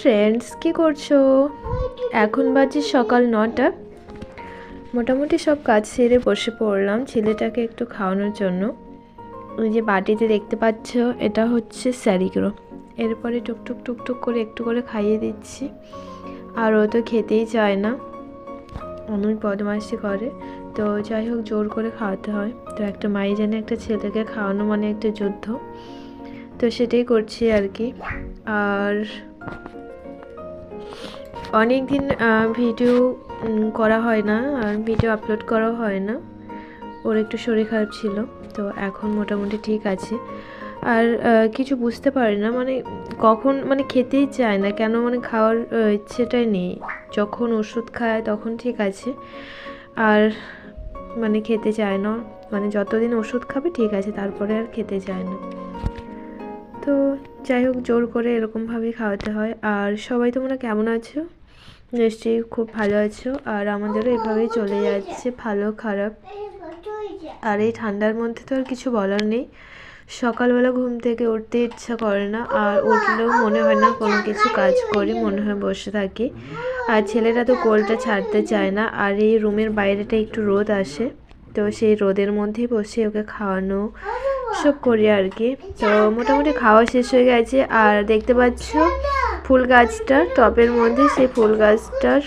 Friends, কি করছো? এখন বাজে সকাল 9টা। মোটামুটি সব কাজ সেরে বসে পড়লাম ছেলেটাকে একটু খাওয়ানোর জন্য। ওই যে বাটিতে দেখতে পাচ্ছ, এটা হচ্ছে স্যারিগ্রো। এরপরে টুকটুক টুকটুক করে একটু করে খাইয়ে দিচ্ছি। আর ও তো খেতেই চায় না, অনেক বদমাইশি করে। তো যাই হোক, জোর করে খাওয়াতে হয়। তো একটা মাই জানে একটা ছেলেকে খাওয়ানো মানে একটা যুদ্ধ। তো সেটাই করছি আর কি। আর অনেক দিন ভিডিও করা হয় না, আর ভিডিও আপলোড করা হয় না। ওর একটু শরীর খারাপ ছিল, তো এখন মোটামুটি ঠিক আছে। আর কিছু বুঝতে পারি না, মানে কখন মানে খেতেই চায় না কেন, মানে খাওয়ার ইচ্ছেটাই নেই। যখন ওষুধ খায় তখন ঠিক আছে, আর মানে খেতে চায় না। মানে যতদিন ওষুধ খাবে ঠিক আছে, তারপরে আর খেতে চায় না। তো যাই হোক, জোর করে এরকমভাবেই খাওয়াতে হয়। আর সবাই তোমরা কেমন আছো? নিশ্চয়ই খুব ভালো আছো। আর আমাদেরও এভাবেই চলে যাচ্ছে, ভালো খারাপ। আর এই ঠান্ডার মধ্যে তো আর কিছু বলার নেই। সকালবেলা ঘুম থেকে উঠতে ইচ্ছা করে না, আর উঠলেও মনে হয় না কোনো কিছু কাজ করি, মনে হয় বসে থাকি। আর ছেলেটা তো কোলটা ছাড়তে চায় না। আর এই রুমের বাইরেটা একটু রোদ আসে, তো সেই রোদের মধ্যেই বসে ওকে খাওয়ানো সব করি আর কি। তো মোটামুটি খাওয়া শেষ হয়ে গেছে। আর দেখতে পাচ্ছ ফুল গাছটা টবের মধ্যে, সেই ফুল গাছটার